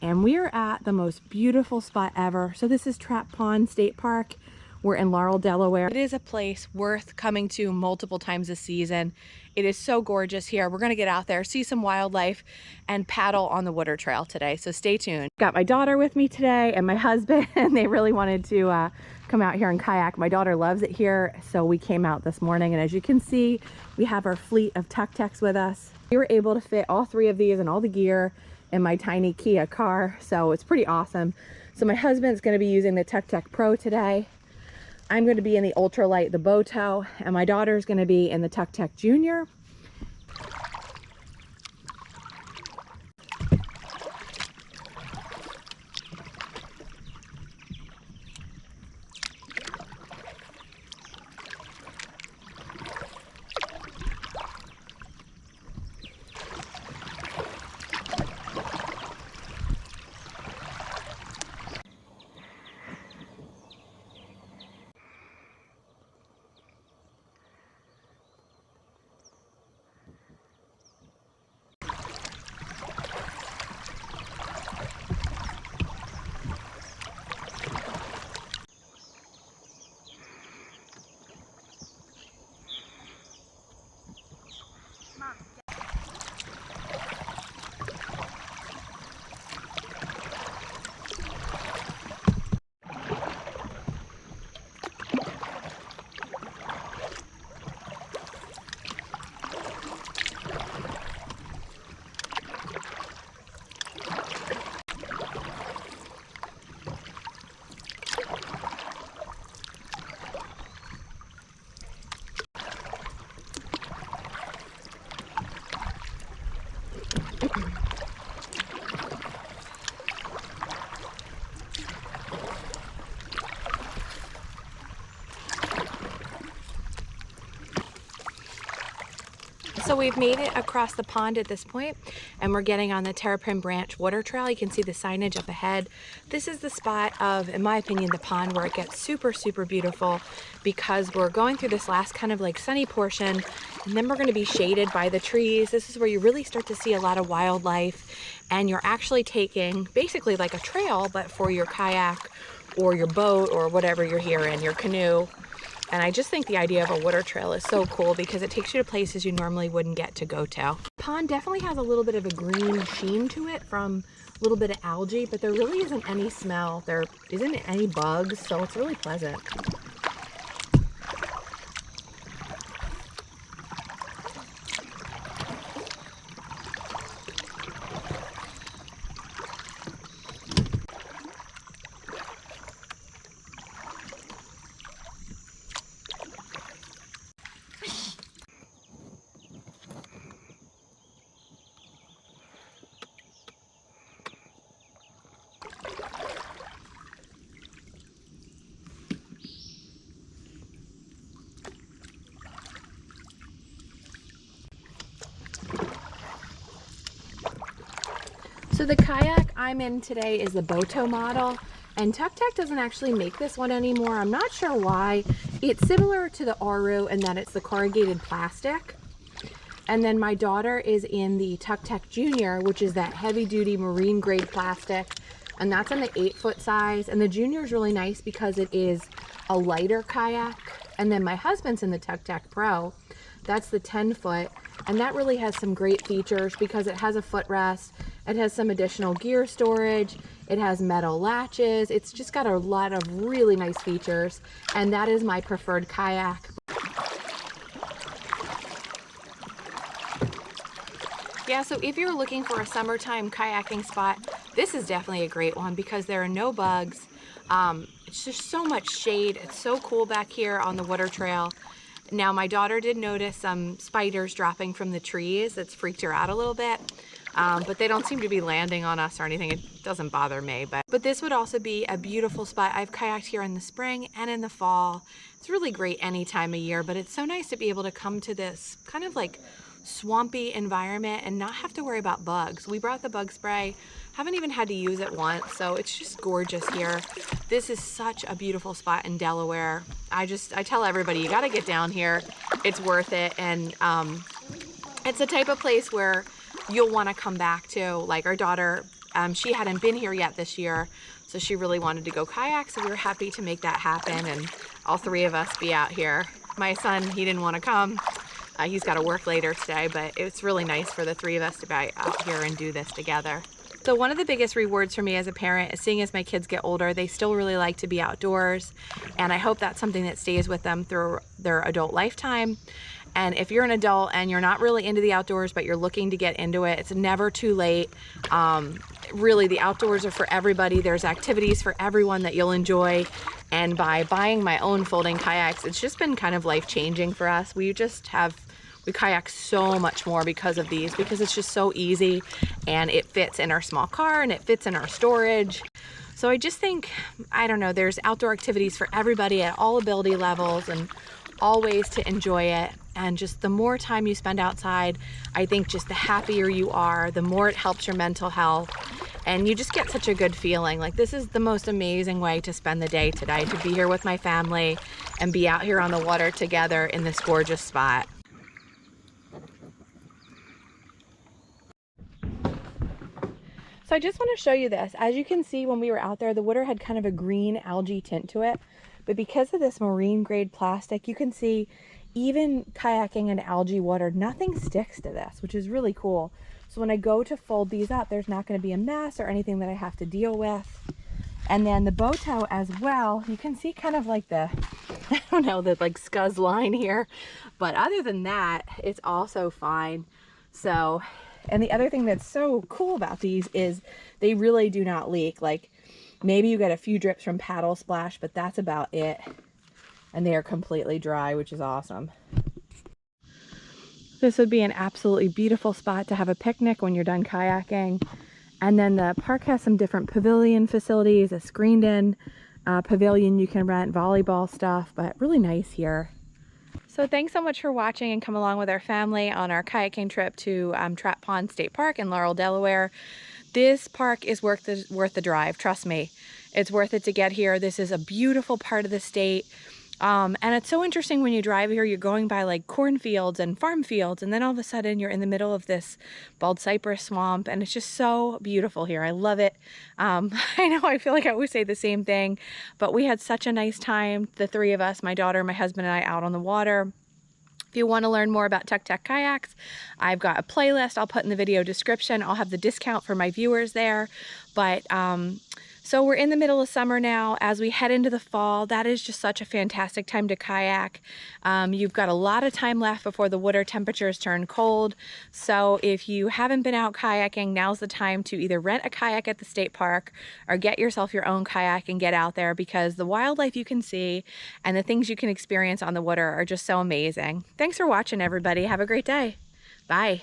And we are at the most beautiful spot ever. So this is Trap Pond State Park. We're in Laurel, Delaware. It is a place worth coming to multiple times this season. It is so gorgeous here. We're gonna get out there, see some wildlife, and paddle on the water trail today, so stay tuned. Got my daughter with me today and my husband, and they really wanted to come out here and kayak. My daughter loves it here, so we came out this morning, and as you can see, we have our fleet of Tucktec's with us. We were able to fit all 3 of these and all the gear in my tiny Kia car, so it's pretty awesome. So my husband's gonna be using the Tucktec Pro today. I'm going to be in the ultralight, the Boto, and my daughter's going to be in the Tucktec Junior. So we've made it across the pond at this point, and we're getting on the Terrapin Branch water trail. You can see the signage up ahead. This is the spot of, in my opinion, the pond where it gets super, super beautiful, because we're going through this last kind of like sunny portion, and then we're going to be shaded by the trees. This is where you really start to see a lot of wildlife, and you're actually taking basically like a trail, but for your kayak or your boat or whatever you're here in, your canoe. And I just think the idea of a water trail is so cool because it takes you to places you normally wouldn't get to go to. Pond definitely has a little bit of a green sheen to it from a little bit of algae, but there really isn't any smell. There isn't any bugs, so it's really pleasant. So the kayak I'm in today is the Boto model, and Tucktec doesn't actually make this one anymore. I'm not sure why. It's similar to the Aru in that it's the corrugated plastic. And then my daughter is in the Tucktec Junior, which is that heavy duty marine grade plastic, and that's in the 8-foot size. And the Junior is really nice because it is a lighter kayak. And then my husband's in the Tucktec Pro. That's the 10-foot, and that really has some great features because it has a footrest, it has some additional gear storage, it has metal latches, it's just got a lot of really nice features, and that is my preferred kayak. Yeah, so if you're looking for a summertime kayaking spot, this is definitely a great one because there are no bugs. It's just so much shade. It's so cool back here on the water trail. Now, my daughter did notice some spiders dropping from the trees. It's freaked her out a little bit, but they don't seem to be landing on us or anything. It doesn't bother me, but this would also be a beautiful spot. I've kayaked here in the spring and in the fall. It's really great any time of year, but it's so nice to be able to come to this kind of like swampy environment and not have to worry about bugs. We brought the bug spray, haven't even had to use it once, so it's just gorgeous here. This is such a beautiful spot in Delaware. I tell everybody, you gotta get down here. It's worth it, and it's the type of place where you'll wanna come back to. Like, our daughter she hadn't been here yet this year, so she really wanted to go kayak, so we were happy to make that happen and all three of us be out here. My son, he didn't want to come. He's got to work later today, but it's really nice for the three of us to be out here and do this together. So one of the biggest rewards for me as a parent is seeing as my kids get older, they still really like to be outdoors. And I hope that's something that stays with them through their adult lifetime. And if you're an adult and you're not really into the outdoors, but you're looking to get into it, it's never too late. Really, the outdoors are for everybody. There's activities for everyone that you'll enjoy. And by buying my own folding kayaks, it's just been kind of life-changing for us. We kayak so much more because of these, because it's just so easy and it fits in our small car and it fits in our storage. So I just think, I don't know, there's outdoor activities for everybody at all ability levels and all ways to enjoy it. And just the more time you spend outside, I think just the happier you are, the more it helps your mental health. And you just get such a good feeling. Like, this is the most amazing way to spend the day today, to be here with my family and be out here on the water together in this gorgeous spot. So I just want to show you this. As you can see, when we were out there, the water had kind of a green algae tint to it. But because of this marine grade plastic, you can see even kayaking in algae water, nothing sticks to this, which is really cool. So when I go to fold these up, there's not going to be a mess or anything that I have to deal with. And then the Boto as well, you can see kind of like the, I don't know, the like scuzz line here. But other than that, it's also fine. So, and the other thing that's so cool about these is they really do not leak. Like, maybe you get a few drips from paddle splash, but that's about it. And they are completely dry, which is awesome. This would be an absolutely beautiful spot to have a picnic when you're done kayaking. And then the park has some different pavilion facilities, a screened in pavilion you can rent, volleyball stuff, but really nice here. So thanks so much for watching and come along with our family on our kayaking trip to Trap Pond State Park in Laurel, Delaware. This park is worth the drive, trust me. It's worth it to get here. This is a beautiful part of the state. And it's so interesting when you drive here, you're going by like cornfields and farm fields, and then all of a sudden you're in the middle of this bald cypress swamp, and it's just so beautiful here. I love it. I know I feel like I always say the same thing, but we had such a nice time, the three of us, my daughter, my husband, and I, out on the water. If you want to learn more about Tucktec Kayaks, I've got a playlist I'll put in the video description. I'll have the discount for my viewers there. But so we're in the middle of summer now. As we head into the fall, that is just such a fantastic time to kayak. You've got a lot of time left before the water temperatures turn cold. So if you haven't been out kayaking, now's the time to either rent a kayak at the state park or get yourself your own kayak and get out there, because the wildlife you can see and the things you can experience on the water are just so amazing. Thanks for watching, everybody. Have a great day. Bye.